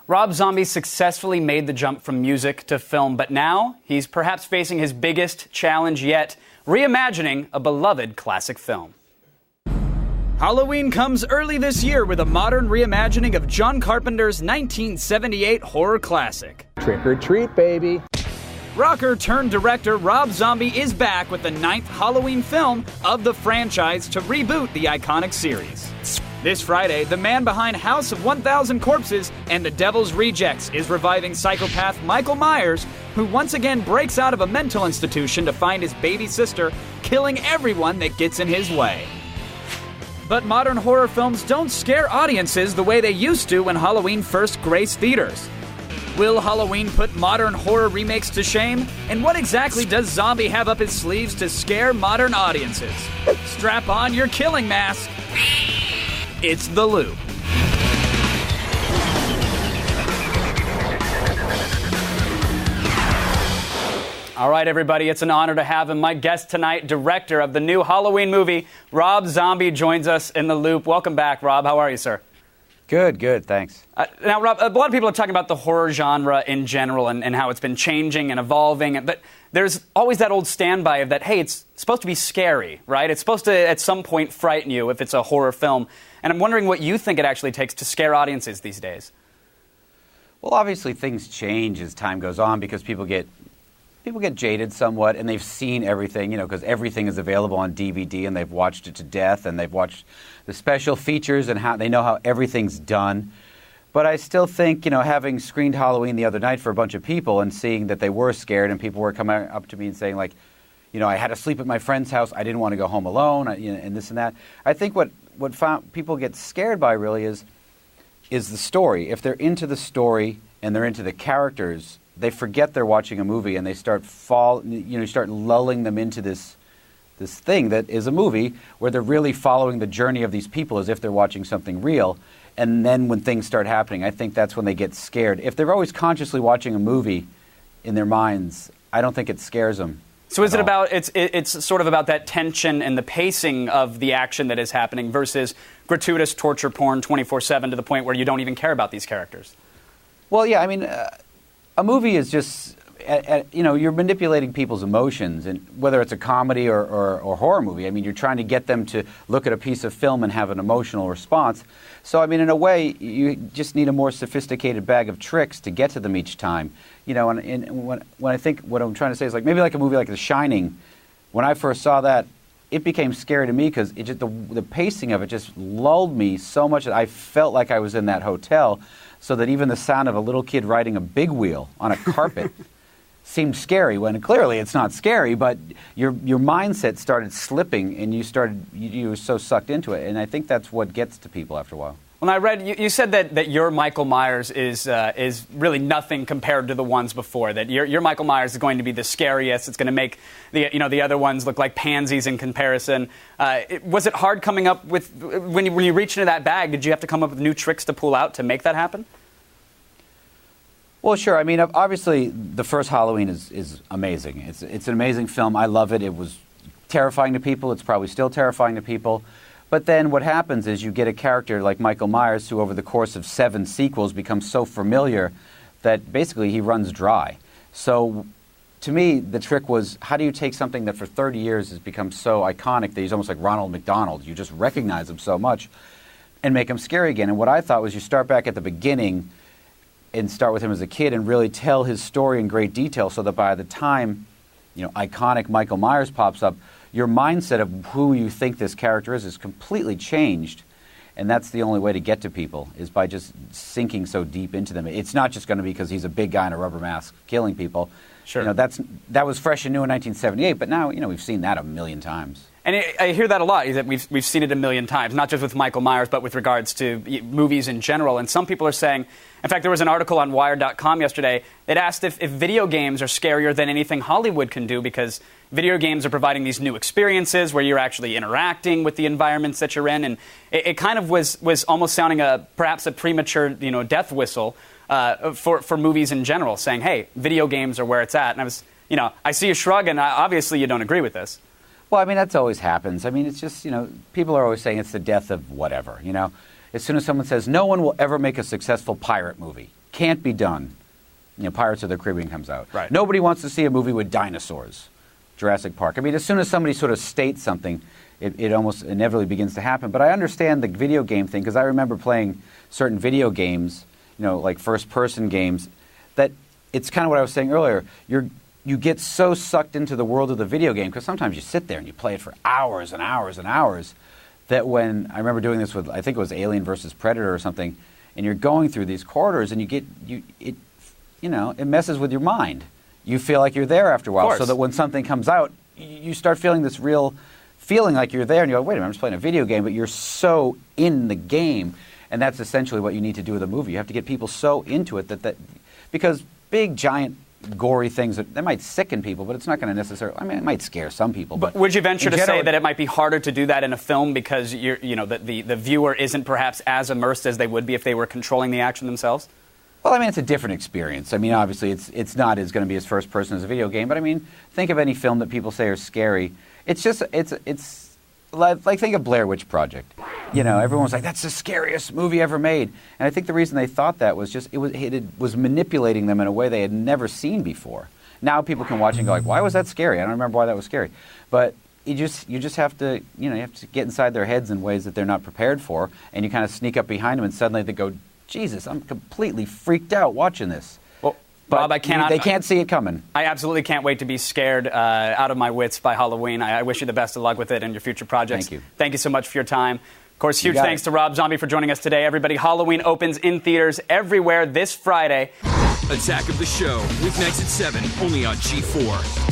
Rob Zombie successfully made the jump from music to film, but now he's perhaps facing his biggest challenge yet, reimagining a beloved classic film. Halloween comes early this year with a modern reimagining of John Carpenter's 1978 horror classic. Trick or treat, baby. Rocker-turned-director Rob Zombie is back with the 9th Halloween film of the franchise to reboot the iconic series. This Friday, the man behind House of 1,000 Corpses and The Devil's Rejects is reviving psychopath Michael Myers, who once again breaks out of a mental institution to find his baby sister, killing everyone that gets in his way. But modern horror films don't scare audiences the way they used to when Halloween first graced theaters. Will Halloween put modern horror remakes to shame? And what exactly does Zombie have up his sleeves to scare modern audiences? Strap on your killing mask. It's The Loop. All right, everybody, it's an honor to have him. My guest tonight, director of the new Halloween movie, Rob Zombie, joins us in The Loop. Welcome back, Rob. How are you, sir? Good, thanks. Now, Rob, a lot of people are talking about the horror genre in general and how it's been changing and evolving, but there's always that old standby of that, hey, it's supposed to be scary, right? It's supposed to, at some point, frighten you if it's a horror film. And I'm wondering what you think it actually takes to scare audiences these days. Well, obviously things change as time goes on because people get jaded somewhat, and they've seen everything, because everything is available on DVD, and they've watched it to death, and they've watched the special features and how they know how everything's done. But I still think, having screened Halloween the other night for a bunch of people and seeing that they were scared, and people were coming up to me and saying, like, I had to sleep at my friend's house, I didn't want to go home alone, and this and that. I think what people get scared by really is the story. If they're into the story and they're into the characters, they forget they're watching a movie, and they start lulling them into this thing that is a movie where they're really following the journey of these people as if they're watching something real. And then when things start happening, I think that's when they get scared. If they're always consciously watching a movie in their minds, I don't think it scares them. So is it about, it's sort of about that tension and the pacing of the action that is happening versus gratuitous torture porn 24/7 to the point where you don't even care about these characters? Well, yeah, I mean, a movie is just, you're manipulating people's emotions, and whether it's a comedy or horror movie, I mean, you're trying to get them to look at a piece of film and have an emotional response. So, I mean, in a way, you just need a more sophisticated bag of tricks to get to them each time. And when I think what I'm trying to say is maybe like a movie like The Shining, when I first saw that, it became scary to me because the pacing of it just lulled me so much that I felt like I was in that hotel, so that even the sound of a little kid riding a big wheel on a carpet seemed scary, when clearly it's not scary, but your mindset started slipping, and you were so sucked into it. And I think that's what gets to people after a while. When I read, you said that your Michael Myers is really nothing compared to the ones before. That your Michael Myers is going to be the scariest. It's going to make the other ones look like pansies in comparison. Was it hard coming up with when you reached into that bag? Did you have to come up with new tricks to pull out to make that happen? Well, sure. I mean, obviously, the first Halloween is amazing. It's an amazing film. I love it. It was terrifying to people. It's probably still terrifying to people. But then what happens is you get a character like Michael Myers who over the course of 7 sequels becomes so familiar that basically he runs dry. So to me, the trick was, how do you take something that for 30 years has become so iconic that he's almost like Ronald McDonald, you just recognize him so much, and make him scary again? And what I thought was you start back at the beginning and start with him as a kid and really tell his story in great detail, so that by the time iconic Michael Myers pops up, your mindset of who you think this character is completely changed. And that's the only way to get to people, is by just sinking so deep into them. It's not just going to be because he's a big guy in a rubber mask killing people. Sure. That was fresh and new in 1978, but now, we've seen that a million times. And I hear that a lot, that we've seen it a million times, not just with Michael Myers, but with regards to movies in general. And some people are saying, in fact, there was an article on Wired.com yesterday that asked if video games are scarier than anything Hollywood can do, because video games are providing these new experiences where you're actually interacting with the environments that you're in. And it kind of was almost sounding perhaps a premature death whistle for movies in general, saying, hey, video games are where it's at. And I see you shrug, and obviously you don't agree with this. Well, I mean, that's always happens. I mean, it's just, people are always saying it's the death of whatever, as soon as someone says, no one will ever make a successful pirate movie. Can't be done. Pirates of the Caribbean comes out. Right. Nobody wants to see a movie with dinosaurs. Jurassic Park. I mean, as soon as somebody sort of states something, it almost inevitably begins to happen. But I understand the video game thing, because I remember playing certain video games, like first-person games, that it's kind of what I was saying earlier. You get so sucked into the world of the video game, because sometimes you sit there and you play it for hours and hours and hours, that when I remember doing this with, I think it was Alien versus Predator or something, and you're going through these corridors and it messes with your mind. You feel like you're there after a while, so that when something comes out, you start feeling this real feeling like you're there, and you go, wait a minute, I'm just playing a video game, but you're so in the game, and that's essentially what you need to do with a movie. You have to get people so into it that because big, giant, gory things, that might sicken people, but it's not going to necessarily, I mean, it might scare some people. But would you venture to say that it might be harder to do that in a film because the viewer isn't perhaps as immersed as they would be if they were controlling the action themselves? Well, I mean, it's a different experience. I mean, obviously, it's not as going to be as first person as a video game, but I mean, think of any film that people say are scary. It's like, think of Blair Witch Project. Everyone was like, that's the scariest movie ever made. And I think the reason they thought that was just it was manipulating them in a way they had never seen before. Now people can watch and go like, why was that scary? I don't remember why that was scary. But you just have to, you have to get inside their heads in ways that they're not prepared for, and you kind of sneak up behind them, and suddenly they go, Jesus, I'm completely freaked out watching this. Well, Bob, I cannot. They can't see it coming. I absolutely can't wait to be scared out of my wits by Halloween. I wish you the best of luck with it and your future projects. Thank you. Thank you so much for your time. Of course, huge thanks to Rob Zombie for joining us today. Everybody, Halloween opens in theaters everywhere this Friday. Attack of the Show, weeknights at 7, only on G4.